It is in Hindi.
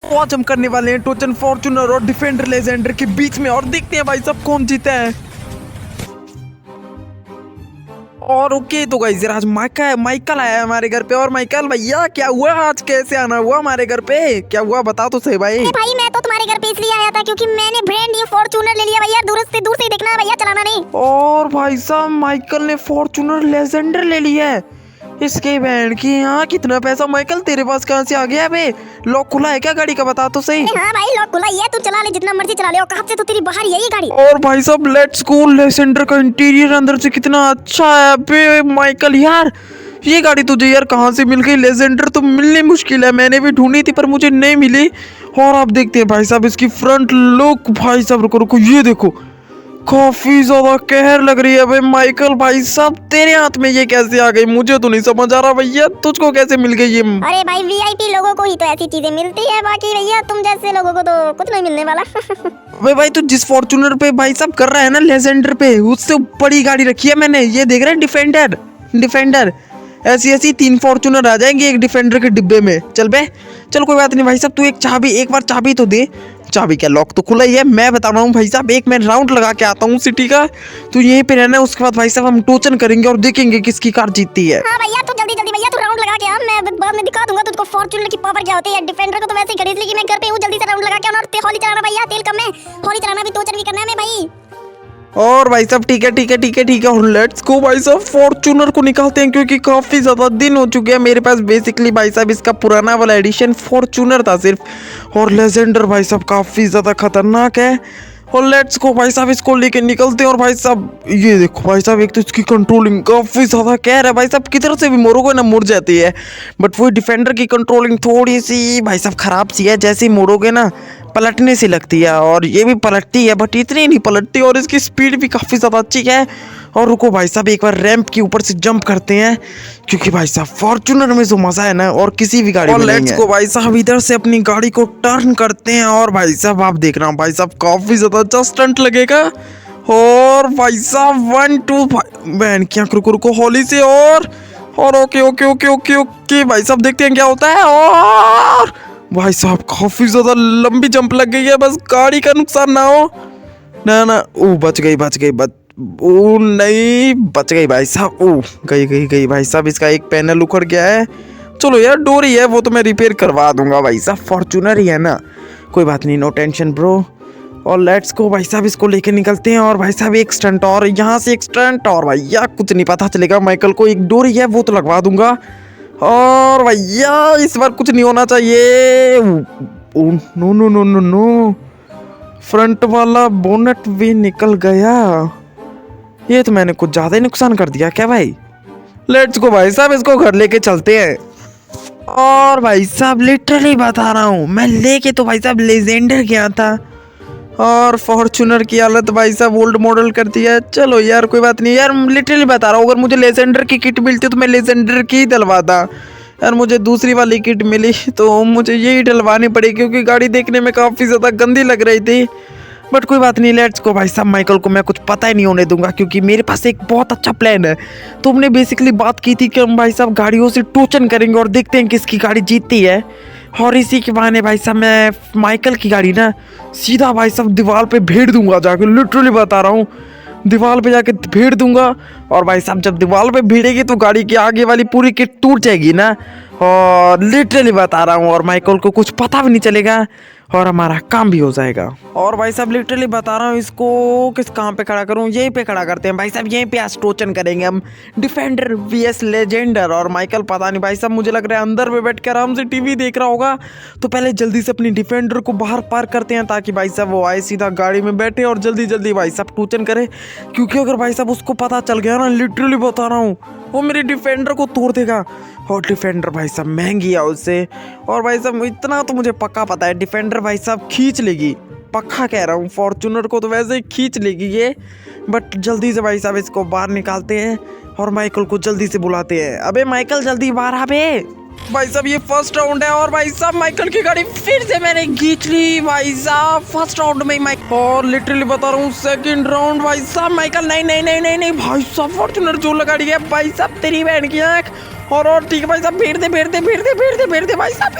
तो आज हम करने वाले हैं टोचन फॉर्च्यूनर और डिफेंडर लेजेंडर के बीच में और देखते हैं भाई सब कौन जीता है। और ओके तो गाइस आज माइकल आया है हमारे घर पे। और माइकल भैया क्या हुआ, आज कैसे आना हुआ हमारे घर पे, क्या हुआ बता तो सही भाई। भाई मैं तो तुम्हारे घर पे इसलिए आया था क्योंकि मैंने ब्रांड न्यू फॉर्च्यूनर ले लिया भैया। दूर से ही देखना है भैया, चलाना नहीं। और भाई साहब माइकल ने फॉर्च्यूनर लेजेंडर ले लिया है। इसके बैंड की यहाँ कितना पैसा माइकल तेरे पास कहाँ से आ गया है बे? लॉक खुला है क्या गाड़ी का बता तो सही। हाँ भाई लॉक खुला ही है, तू चला ले जितना मर्जी चला ले। औकात से तो तेरी बाहर ही है ये गाड़ी। और भाई साहब लेट्स गो, लेजेंडर का इंटीरियर अंदर से कितना अच्छा है बे माइकल। यार ये गाड़ी तुझे यार कहाँ से मिल गई? लेजेंडर तो मिलनी मुश्किल है, मैंने भी ढूंढी थी पर मुझे नहीं मिली। और आप देखते हैं भाई साहब इसकी फ्रंट लुक, भाई साहब रुको रुको ये देखो, काफी ज्यादा कहर लग रही है भाई माइकल। भाई साहब तेरे हाथ में ये कैसे आ गई, मुझे तो नहीं समझ आ रहा भैया, तुझको कैसे मिल गई ये? अरे भाई वीआईपी लोगों को ही तो ऐसी चीजें मिलती है, बाकी भैया तुम जैसे लोगों को तो कुछ नहीं मिलने वाला। भाई तू जिस फॉर्च्यूनर पे भाई साहब कर रहा है ना लेजेंडर पे, उससे बड़ी गाड़ी रखी है मैंने, ये देख रहे हैं डिफेंडर। ऐसी 3 फॉर्च्यूनर आ जाएंगे एक डिफेंडर के डिब्बे में। चल बे चल, कोई बात नहीं भाई साहब, तू एक बार चाबी तो दे। चाबी क्या, लॉक तो खुला ही है। मैं बता रहा हूँ भाई साहब, एक मैं राउंड लगा के आता हूँ सिटी का, तू यहीं पे रहना है। उसके बाद भाई साहब हम टोचन करेंगे और देखेंगे किसकी कार जीतती है। हाँ भैया तू जल्दी भैया तू राउंड लगा के आ, मैं बाद में दिखा दूंगा तुझको फॉर्च्यूनर की पावर क्या होती है। डिफेंडर को तो वैसे ही खरीद ली कि मैं घर पे हूँ, जल्दी से राउंड लगा के आना। और हॉली चलाना भैया, तेल कम है, हॉली चलाना भी, टोचन भी करना है मैं भाई। और भाई साहब ठीक है और लेट्स गो भाई साहब, फॉर्च्यूनर को निकालते हैं क्योंकि काफी ज्यादा दिन हो चुके हैं मेरे पास। बेसिकली भाई साहब इसका पुराना वाला एडिशन फॉर्च्यूनर था सिर्फ, और लेजेंडर भाई साहब काफी ज्यादा खतरनाक है। और लेट्स गो भाई साहब इसको लेके निकलते हैं। और भाई साहब ये देखो भाई साहब, एक तो इसकी कंट्रोलिंग काफी ज्यादा कह रहा है भाई साहब, किधर से भी मोड़ोगे ना मुड़ जाती है। बट वो डिफेंडर की कंट्रोलिंग थोड़ी सी भाई साहब खराब सी है, जैसे ही मोड़ोगे ना पलटने से लगती है। और ये भी पलटती है बट इतनी नहीं पलटती, और इसकी स्पीड भी काफ़ी ज़्यादा अच्छी है। और रुको भाई साहब एक बार रैंप के ऊपर से जंप करते हैं, क्योंकि भाई साहब फॉर्च्यूनर में जो मज़ा है ना और किसी भी गाड़ी में नहीं है। लेट्स गो भाई साहब इधर से अपनी गाड़ी को टर्न करते हैं। और भाई साहब आप देख रहा हूँ भाई साहब काफ़ी ज़्यादा अच्छा स्टंट लगेगा। और भाई साहब 1 2 बैन क्या, रुको हॉली से। और ओके भाई साहब देखते हैं क्या होता है। और भाई साहब काफी ज्यादा लंबी जंप लग गई है, बस गाड़ी का नुकसान ना हो। ना ओ बच गई ओ नहीं बच गई भाई साहब। ओ गई भाई साहब, इसका एक पैनल उखड़ गया है। चलो यार डोरी है वो तो मैं रिपेयर करवा दूंगा भाई साहब, फॉर्च्यूनर ही है ना, कोई बात नहीं, नो टेंशन ब्रो। और लेट्स गो भाई साहब इसको लेके निकलते हैं। और भाई साहब एक स्टंट और यहाँ से एक स्टंट, और भैया कुछ नहीं पता चलेगा माइकल को, एक डोरी है वो तो लगवा दूंगा। और भैया इस बार कुछ नहीं होना चाहिए। नो फ्रंट वाला बोनट भी निकल गया, ये तो मैंने कुछ ज्यादा ही नुकसान कर दिया क्या भाई। लेट्स गो भाई साहब इसको घर लेके चलते हैं। और भाई साहब लिटरली बता रहा हूँ, मैं लेके तो भाई साहब लेजेंडर गया था और फॉर्च्यूनर की हालत भाई साहब ओल्ड मॉडल कर दिया है। चलो यार कोई बात नहीं यार, लिटरली बता रहा हूँ, अगर मुझे लेजेंडर की किट मिलती तो मैं लेजेंडर की ही डलवाता। यार मुझे दूसरी वाली किट मिली तो मुझे यही डलवानी पड़ी, क्योंकि गाड़ी देखने में काफ़ी ज़्यादा गंदी लग रही थी। बट कोई बात नहीं, लेट्स को भाई साहब माइकल को मैं कुछ पता ही नहीं होने दूंगा, क्योंकि मेरे पास एक बहुत अच्छा प्लान है। तो हमने बेसिकली बात की थी कि हम भाई साहब गाड़ियों से टोचन करेंगे और देखते हैं किसकी गाड़ी जीतती है। और इसी के बहाने भाई साहब मैं माइकल की गाड़ी ना सीधा भाई साहब दीवार पे भेड़ दूंगा जाके, लिटरली बता रहा हूँ, दीवार पे जाके भेड़ दूंगा। और भाई साहब जब दीवार पे भिड़ेगी तो गाड़ी की आगे वाली पूरी किट टूट जाएगी ना, और लिटरली बता रहा हूँ, और माइकल को कुछ पता भी नहीं चलेगा और हमारा काम भी हो जाएगा। और भाई साहब लिटरली बता रहा हूँ, इसको किस काम पे खड़ा करूँ, यहीं पे खड़ा करते हैं भाई साहब, यहीं पे आज टोचन करेंगे हम, डिफेंडर vs लेजेंडर। और माइकल पता नहीं भाई साहब, मुझे लग रहा है अंदर में बैठ के आराम से टीवी देख रहा होगा। तो पहले जल्दी से अपनी डिफेंडर को बाहर पार्क करते हैं, ताकि भाई साहब वो आए सीधा गाड़ी में बैठे और जल्दी भाई साहब टोचन करे। क्योंकि अगर भाई साहब उसको पता चल गया ना, लिटरली बता रहा हूँ, वो मेरे डिफेंडर को तोड़ देगा। और डिफेंडर भाई साहब महंगी है उससे। और भाई साहब इतना तो मुझे पक्का पता है, डिफेंडर भाई साहब खींच लेगी, पक्का कह रहा हूँ, फॉर्च्यूनर को तो वैसे ही खींच लेगी ये। बट जल्दी से भाई साहब इसको बाहर निकालते हैं और माइकल को जल्दी से बुलाते हैं। अबे माइकल जल्दी बाहर आ बे। भाई साहब ये फर्स्ट राउंड है, और भाई साहब माइकल की गाड़ी फिर से मैंने खींच ली भाई साहब, फर्स्ट राउंड में माइकल। और लिटरली बता रहा हूँ सेकंड राउंड भाई साहब माइकल नहीं भाई साहब फॉर्च्यूनर जो लगा दी है भाई साहब, तेरी बहन की आँख। और ठीक है भाई साहब, भेड़ दे भाई साहब,